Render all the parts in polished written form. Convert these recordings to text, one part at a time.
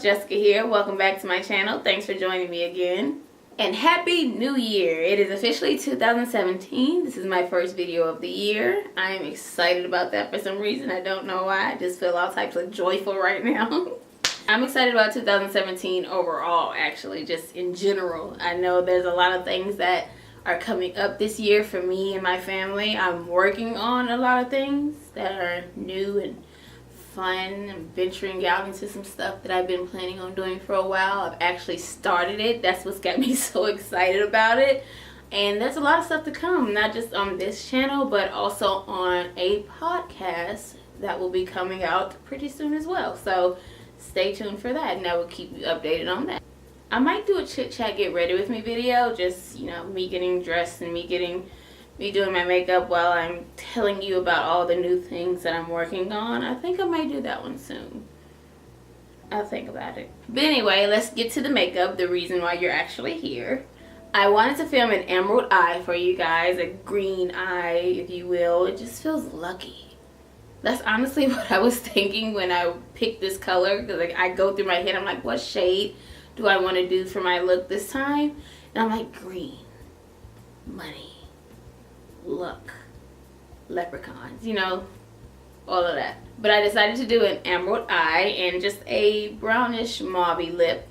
it's Jessica here. Welcome back to my channel. Thanks for joining me again. And Happy New Year! It is officially 2017. This is my first video of the year. I am excited about that for some reason. I don't know why. I just feel all types of joyful right now. I'm excited about 2017 overall, actually, just in general. I know there's a lot of things that are coming up this year for me and my family. I'm working on a lot of things that are new and fun. I'm venturing out into some stuff that I've been planning on doing for a while. I've actually started it. That's what's got me so excited about it. And there's a lot of stuff to come, not just on this channel, but also on a podcast that will be coming out pretty soon as well. So stay tuned for that, and I will keep you updated on that. I might do a chit chat get ready with me video, just, you know, me getting dressed and me doing my makeup while I'm telling you about all the new things that I'm working on. I think I might do that one soon. I'll think about it. But anyway, let's get to the makeup, the reason why you're actually here. I wanted to film an emerald eye for you guys, a green eye, if you will. It just feels lucky. That's honestly what I was thinking when I picked this color, because like, I go through my head, I'm like, what shade do I want to do for my look this time? And I'm like, green, money, luck, leprechauns, you know, all of that. But I decided to do an emerald eye and just a brownish mauvey lip,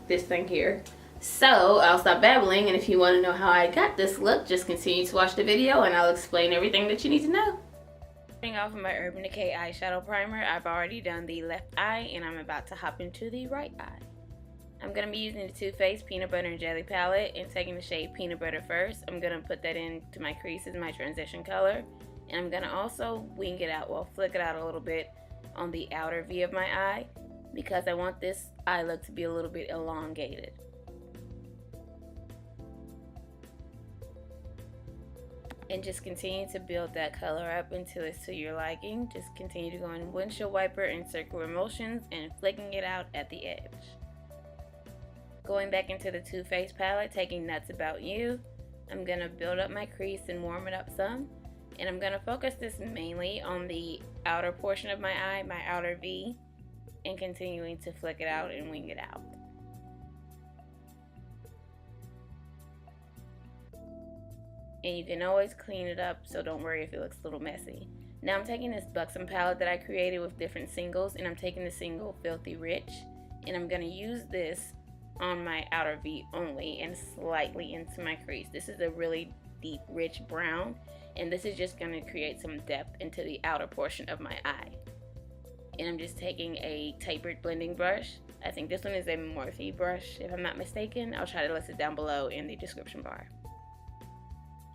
this thing here. So I'll stop babbling, and if you want to know how I got this look, just continue to watch the video and I'll explain everything that you need to know. Starting off with my Urban Decay eyeshadow primer, I've already done the left eye and I'm about to hop into the right eye. I'm going to be using the Too Faced Peanut Butter and Jelly palette and taking the shade Peanut Butter first. I'm going to put that into my crease as my transition color. And I'm going to also wing it out, well, flick it out a little bit on the outer V of my eye, because I want this eye look to be a little bit elongated. And just continue to build that color up until it's to your liking. Just continue to go in windshield wiper and circular motions and flicking it out at the edge. Going back into the Too Faced palette, taking Nuts About You, I'm going to build up my crease and warm it up some. And I'm going to focus this mainly on the outer portion of my eye, my outer V, and continuing to flick it out and wing it out. And you can always clean it up, so don't worry if it looks a little messy. Now I'm taking this Buxom palette that I created with different singles, and I'm taking the single Filthy Rich, and I'm going to use this on my outer V only and slightly into my crease. This is a really deep, rich brown, and this is just going to create some depth into the outer portion of my eye. And I'm just taking a tapered blending brush. I think this one is a Morphe brush, if I'm not mistaken. I'll try to list it down below in the description bar.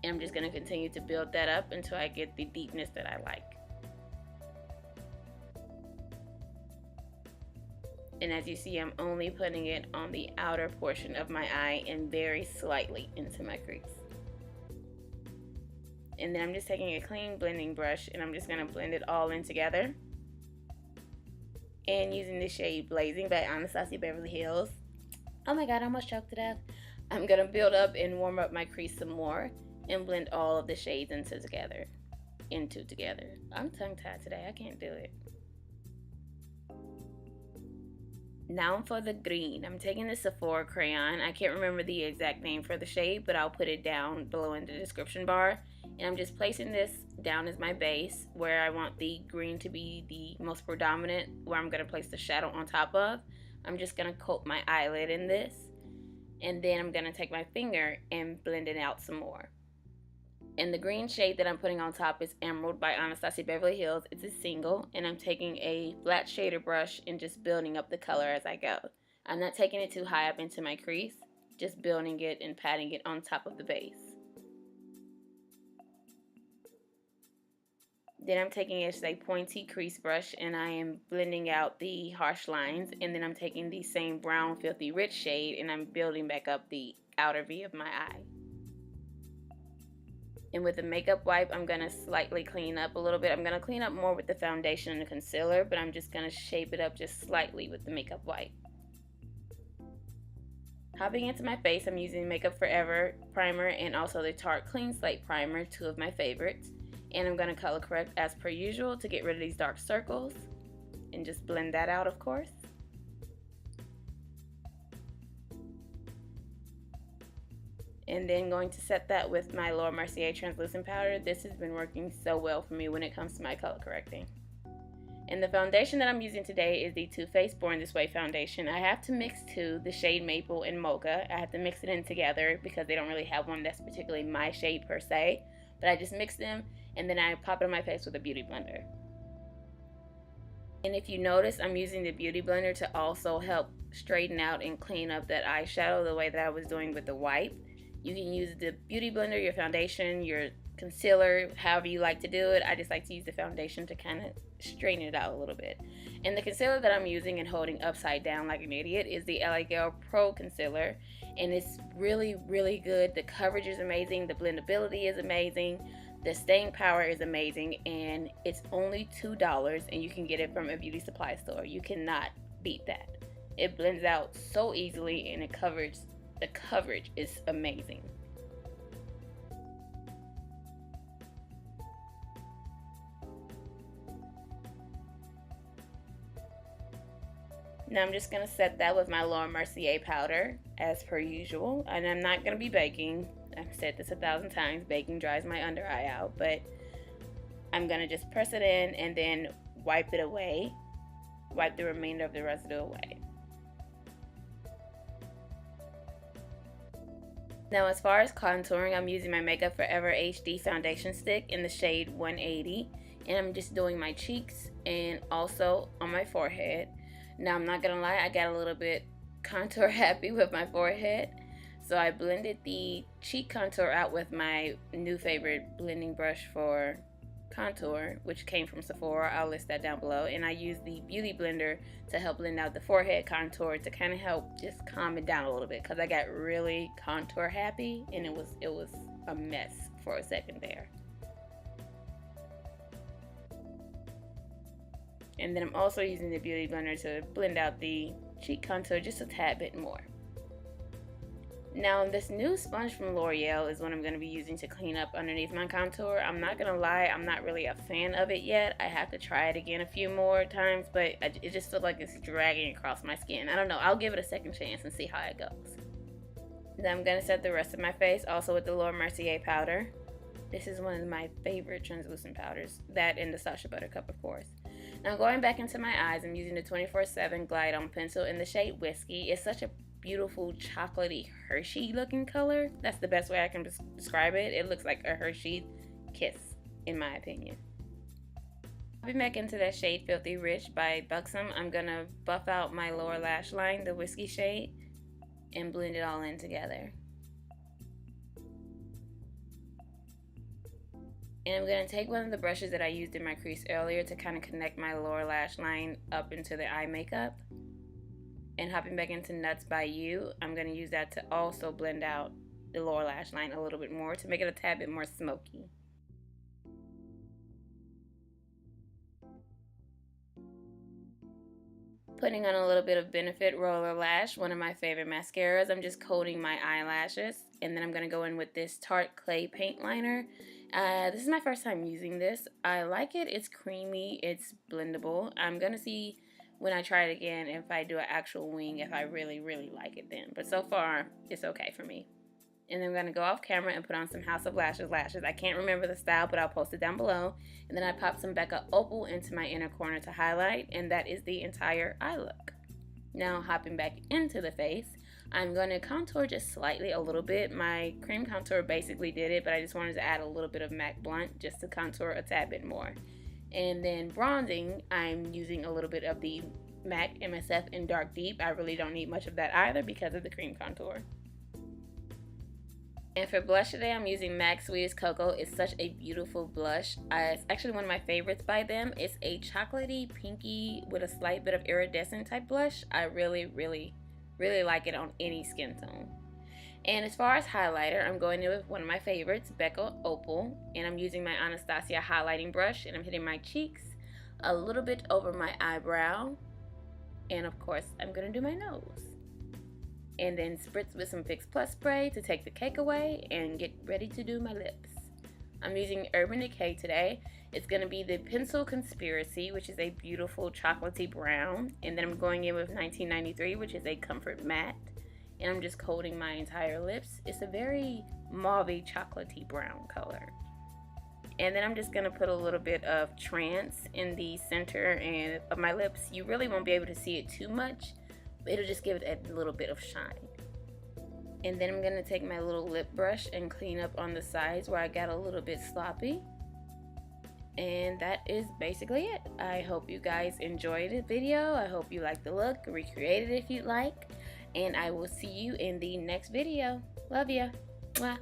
And I'm just going to continue to build that up until I get the deepness that I like. And as you see, I'm only putting it on the outer portion of my eye and very slightly into my crease. And then I'm just taking a clean blending brush and I'm just going to blend it all in together. And using the shade Blazing by Anastasia Beverly Hills. Oh my god, I almost choked to death. I'm going to build up and warm up my crease some more and blend all of the shades into together. I'm tongue-tied today, I can't do it. Now for the green, I'm taking the Sephora Crayon. I can't remember the exact name for the shade, but I'll put it down below in the description bar. And I'm just placing this down as my base, where I want the green to be the most predominant, where I'm going to place the shadow on top of. I'm just going to coat my eyelid in this. And then I'm going to take my finger and blend it out some more. And the green shade that I'm putting on top is Emerald by Anastasia Beverly Hills. It's a single, and I'm taking a flat shader brush and just building up the color as I go. I'm not taking it too high up into my crease, just building it and patting it on top of the base. Then I'm taking a pointy crease brush and I am blending out the harsh lines, and then I'm taking the same brown Filthy Rich shade and I'm building back up the outer V of my eye. And with the makeup wipe, I'm going to slightly clean up a little bit. I'm going to clean up more with the foundation and the concealer, but I'm just going to shape it up just slightly with the makeup wipe. Hopping into my face, I'm using Makeup Forever primer and also the Tarte Clean Slate primer, two of my favorites. And I'm going to color correct as per usual to get rid of these dark circles and just blend that out, of course. And then going to set that with my Laura Mercier translucent powder. This has been working so well for me when it comes to my color correcting. And the foundation that I'm using today is the Too Faced Born This Way foundation. I have to mix two, the shade Maple and Mocha. I have to mix it in together because they don't really have one that's particularly my shade per se. But I just mix them and then I pop it on my face with a beauty blender. And if you notice, I'm using the beauty blender to also help straighten out and clean up that eyeshadow the way that I was doing with the wipe. You can use the beauty blender, your foundation, your concealer, however you like to do it. I just like to use the foundation to kind of straighten it out a little bit. And the concealer that I'm using and holding upside down like an idiot is the LA Girl Pro Concealer. And it's really, really good. The coverage is amazing. The blendability is amazing. The staying power is amazing. And it's only $2 and you can get it from a beauty supply store. You cannot beat that. It blends out so easily and the coverage is amazing. Now I'm just going to set that with my Laura Mercier powder as per usual. And I'm not going to be baking. I've said this 1,000 times. Baking dries my under eye out. But I'm going to just press it in and then wipe it away. Wipe the remainder of the residue away. Now as far as contouring, I'm using my Makeup Forever HD foundation stick in the shade 180. And I'm just doing my cheeks and also on my forehead. Now I'm not gonna lie, I got a little bit contour happy with my forehead. So I blended the cheek contour out with my new favorite blending brush for contour, which came from Sephora. I'll list that down below. And I used the beauty blender to help blend out the forehead contour to kind of help just calm it down a little bit because I got really contour happy and it was a mess for a second there. And then I'm also using the beauty blender to blend out the cheek contour just a tad bit more. Now this new sponge from L'Oreal is what I'm going to be using to clean up underneath my contour. I'm not going to lie, I'm not really a fan of it yet. I have to try it again a few more times, but it just feels like it's dragging across my skin. I don't know, I'll give it a second chance and see how it goes. Then I'm going to set the rest of my face also with the Laura Mercier powder. This is one of my favorite translucent powders. That and the Sacha Buttercup, of course. Now going back into my eyes, I'm using the 24/7 Glide On Pencil in the shade Whiskey. It's such a beautiful chocolatey Hershey looking color. That's the best way I can describe it. It looks like a Hershey kiss, in my opinion. Hopping back into that shade Filthy Rich by Buxom, I'm going to buff out my lower lash line, the Whiskey shade, and blend it all in together. And I'm going to take one of the brushes that I used in my crease earlier to kind of connect my lower lash line up into the eye makeup. And hopping back into Nuts by You, I'm going to use that to also blend out the lower lash line a little bit more to make it a tad bit more smoky. Putting on a little bit of Benefit Roller Lash, one of my favorite mascaras. I'm just coating my eyelashes. And then I'm going to go in with this Tarte Clay Paint Liner. This is my first time using this. I like it. It's creamy. It's blendable. I'm going to see when I try it again if I do an actual wing, if I really, really like it then. But so far, it's okay for me. And then I'm going to go off camera and put on some House of Lashes lashes. I can't remember the style, but I'll post it down below. And then I pop some Becca Opal into my inner corner to highlight. And that is the entire eye look. Now hopping back into the face, I'm going to contour just slightly a little bit. My cream contour basically did it, but I just wanted to add a little bit of MAC Blunt just to contour a tad bit more. And then bronzing, I'm using a little bit of the MAC MSF in Dark Deep. I really don't need much of that either because of the cream contour. And for blush today, I'm using MAC Sweetest Coco. It's such a beautiful blush. It's actually one of my favorites by them. It's a chocolatey, pinky with a slight bit of iridescent type blush. I really, really, really like it on any skin tone. And as far as highlighter, I'm going in with one of my favorites, Becca Opal. And I'm using my Anastasia highlighting brush. And I'm hitting my cheeks, a little bit over my eyebrow. And of course, I'm going to do my nose. And then spritz with some Fix Plus spray to take the cake away and get ready to do my lips. I'm using Urban Decay today. It's going to be the Pencil Conspiracy, which is a beautiful chocolatey brown. And then I'm going in with 1993, which is a Comfort Matte. and I'm just coating my entire lips. It's a very mauvey chocolatey brown color. And then I'm just going to put a little bit of Trance in the center and of my lips. You really won't be able to see it too much, but it'll just give it a little bit of shine. And then I'm going to take my little lip brush and clean up on the sides where I got a little bit sloppy. And that is basically it. I hope you guys enjoyed the video. I hope you like the look. Recreate it if you'd like. And I will see you in the next video. Love ya. Mwah.